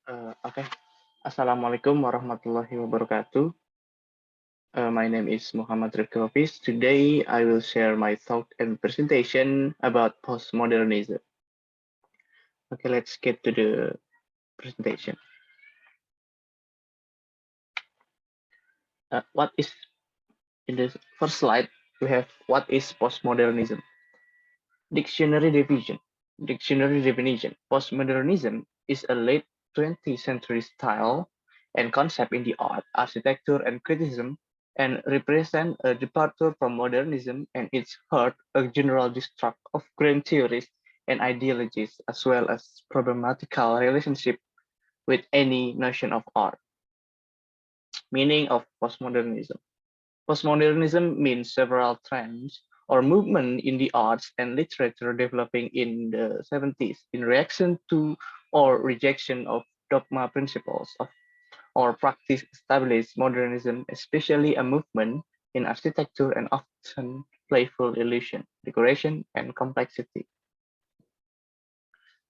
Okay. Assalamualaikum warahmatullahi wabarakatuh. My name is Muhammad Rifki Khofizh. Today, I will share my thought and presentation about postmodernism. Okay, let's get to the presentation. What is in the first slide? We have what is postmodernism? Dictionary definition. Dictionary definition. Postmodernism is a late 20th century style and concept in the art, architecture, and criticism, and represent a departure from modernism and its heart a general distrust of grand theories and ideologies, as well as problematical relationship with any notion of art. Meaning of postmodernism. Postmodernism means several trends or movement in the arts and literature developing in the 70s in reaction to or rejection of dogma principles of or practice established modernism, especially a movement in architecture and often playful illusion, decoration, and complexity.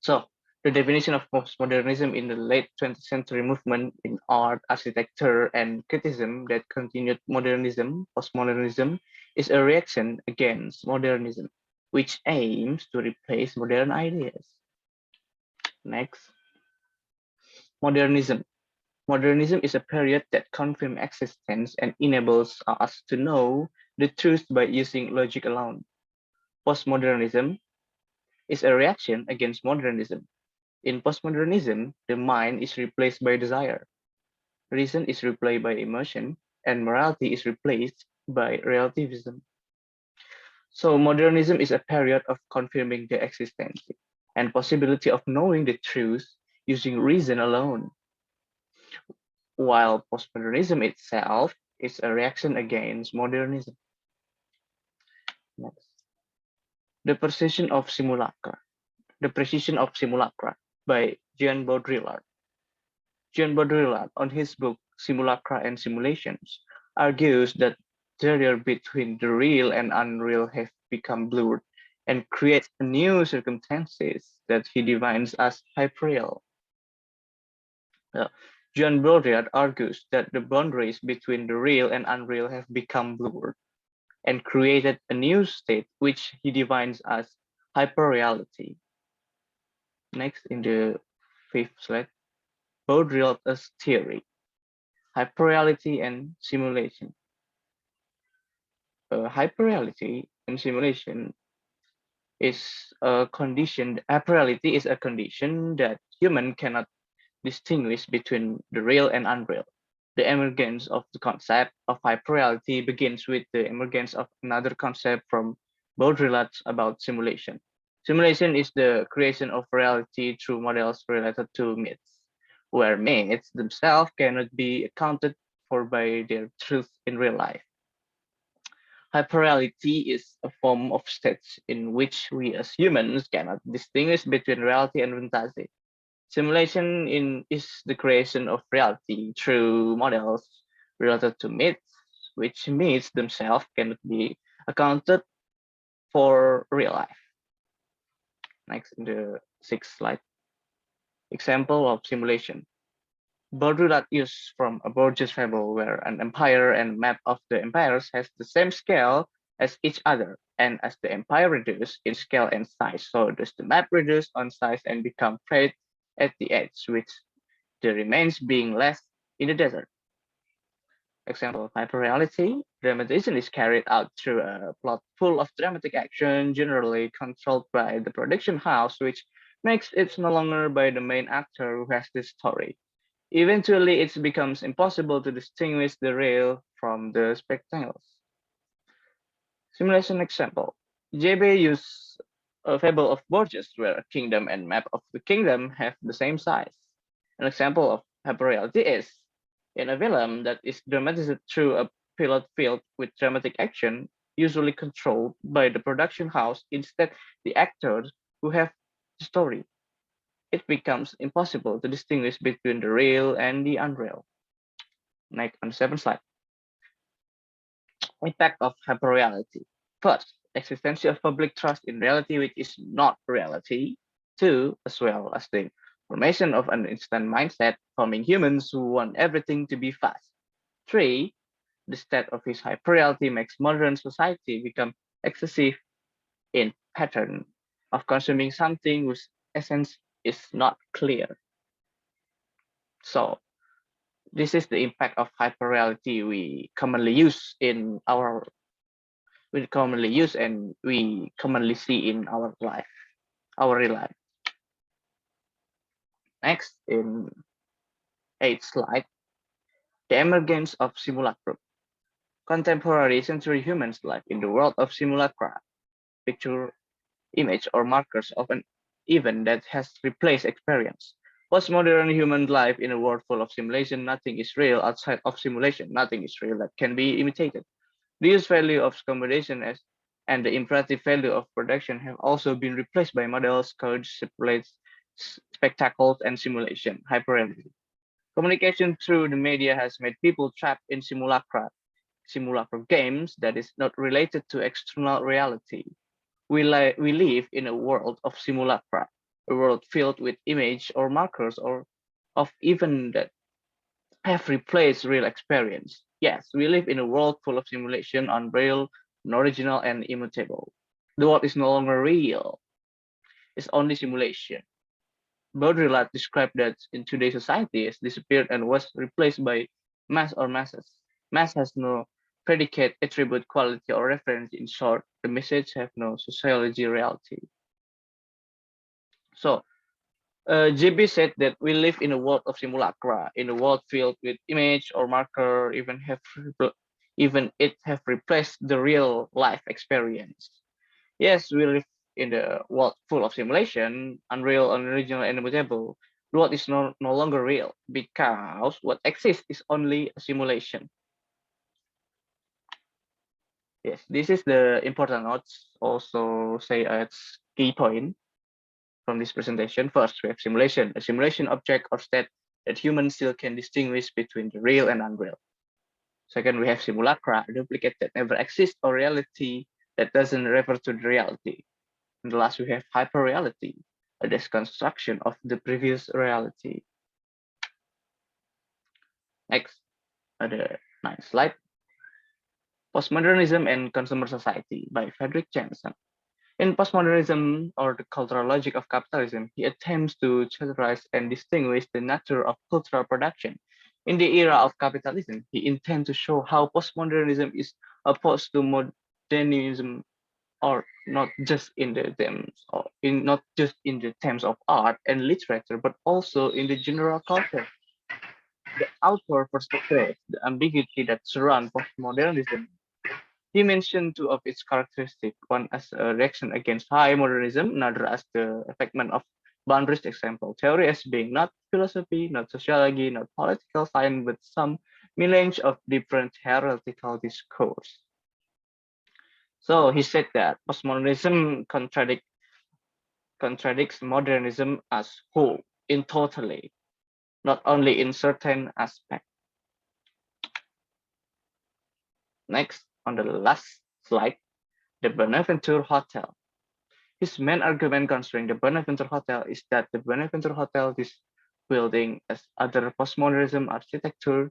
So, the definition of postmodernism in the late 20th century movement in art, architecture, and criticism that continued modernism, postmodernism, is a reaction against modernism, which aims to replace modern ideas. Next, modernism. Modernism is a period that confirms existence and enables us to know the truth by using logic alone. Postmodernism is a reaction against modernism. In postmodernism, the mind is replaced by desire, reason is replaced by emotion, and morality is replaced by relativism. So modernism is a period of confirming the existence and possibility of knowing the truth using reason alone, while postmodernism itself is a reaction against modernism. Next. The Precision of Simulacra. The Precision of Simulacra by Jean Baudrillard. Jean Baudrillard, on his book Simulacra and Simulations, argues that barrier between the real and unreal have become blurred and creates new circumstances that he defines as hyperreal. Uh, Jean Baudrillard argues that the boundaries between the real and unreal have become blurred and created a new state which he defines as hyperreality. Next, in the fifth slide, Baudrillard's theory. Hyperreality and simulation. Hyperreality and simulation is a condition. Hyperreality is a condition that human cannot distinguish between the real and unreal. The emergence of the concept of hyperreality begins with the emergence of another concept from Baudrillard about simulation. Simulation is the creation of reality through models related to myths, where myths themselves cannot be accounted for by their truth in real life. Hyperreality is a form of states in which we as humans cannot distinguish between reality and fantasy. Is the creation of reality through models related to myths, which myths themselves cannot be accounted for real life. Next, in the sixth slide. Example of simulation. Baudrillard used from a Borges fable where an empire and map of the empires has the same scale as each other, and as the empire reduces in scale and size, so does the map reduce on size and become flat at the edge, which the remains being left in the desert. Example of hyperreality, dramatization is carried out through a plot full of dramatic action, generally controlled by the production house, which makes it no longer by the main actor who has the story. Eventually, it becomes impossible to distinguish the real from the spectacles. Simulation example. JB used a fable of Borges where a kingdom and map of the kingdom have the same size. An example of hyperreality is in a film that is dramatized through a pilot field with dramatic action, usually controlled by the production house instead the actors who have the story. It becomes impossible to distinguish between the real and the unreal. Next, on the seventh slide. Impact of hyperreality. First, existence of public trust in reality which is not reality. Two, as well as the Formation of an instant mindset, forming humans who want everything to be fast. 3. The state of his hyperreality makes modern society become excessive in pattern of consuming something whose essence is not clear. So this is the impact of hyperreality we commonly use and we commonly see in our life, our real life. Next, in 8th slide, the emergence of simulacrum. Contemporary century humans live in the world of simulacra, picture, image, or markers of an event that has replaced experience. Postmodern human life in a world full of simulation, nothing is real outside of simulation, nothing is real that can be imitated. The use value of accommodation and the imperative value of production have also been replaced by models, codes, spectacles, and simulation, hyperreality. Communication through the media has made people trapped in simulacra games that is not related to external reality. We live in a world of simulacra, a world filled with image or markers or of even that have replaced real experience. Yes, we live in a world full of simulation, unreal, non-original, and immutable. The world is no longer real. It's only simulation. Baudrillard described that in today's society has disappeared and was replaced by mass or masses. Mass has no predicate, attribute, quality, or reference. In short, the message have no sociology reality. So JB said that we live in a world of simulacra, in a world filled with image or marker, even it have replaced the real life experience. Yes, we live in the world full of simulation, unreal, unoriginal, and immutable. The world is no longer real because what exists is only a simulation. Yes, this is the important notes. Also say its key point from this presentation. First, we have simulation, a simulation object or state that humans still can distinguish between the real and unreal. Second, we have simulacra, a duplicate that never exists, or reality that doesn't refer to the reality. And the last, we have hyperreality, a deconstruction of the previous reality. Next, the next slide. Postmodernism and Consumer Society by Frederick Jameson. In postmodernism, or the cultural logic of capitalism, he attempts to characterize and distinguish the nature of cultural production. In the era of capitalism, he intends to show how postmodernism is opposed to modernism, or not just in the terms of art and literature, but also in the general culture. The author perspective, the ambiguity that surrounds postmodernism. He mentioned two of its characteristics, one as a reaction against high modernism, another as the effectment of boundaries example theory as being not philosophy, not sociology, not political science, but some melange of different heretical discourse. So he said that postmodernism contradicts modernism as whole, in totally, not only in certain aspects. Next, on the last slide, the Bonaventure Hotel. His main argument concerning the Bonaventure Hotel is that the Bonaventure Hotel, this building, as other postmodernism architecture,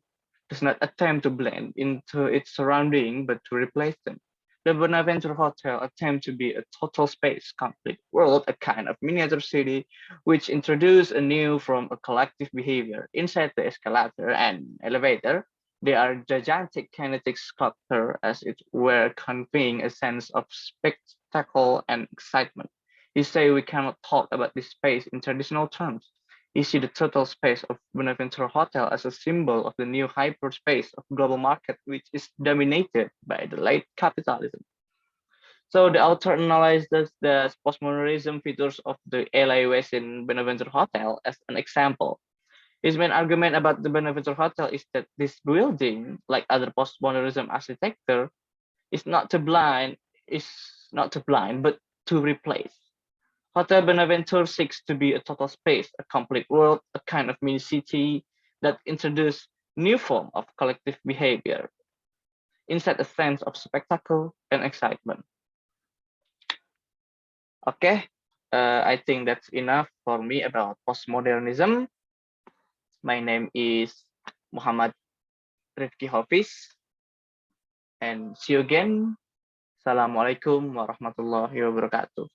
does not attempt to blend into its surrounding, but to replace them. The Bonaventure Hotel attempts to be a total space, complete world, a kind of miniature city, which introduce a new form of collective behavior. Inside the escalator and elevator, they are gigantic kinetic sculpture, as it were, conveying a sense of spectacle and excitement. He say we cannot talk about this space in traditional terms. He see the total space of Bonaventure Hotel as a symbol of the new hyperspace of global market, which is dominated by the late capitalism. So the author analyzes the postmodernism features of the LA West in Bonaventure Hotel as an example. His main argument about the Bonaventure Hotel is that this building, like other postmodernism architecture, is not to blind, but to replace. Hotel Bonaventure seeks to be a total space, a complete world, a kind of mini city that introduces new form of collective behavior, inside a sense of spectacle and excitement. Okay, I think that's enough for me about postmodernism. My name is Muhammad Rifki Khofizh, and see you again. Assalamualaikum warahmatullahi wabarakatuh.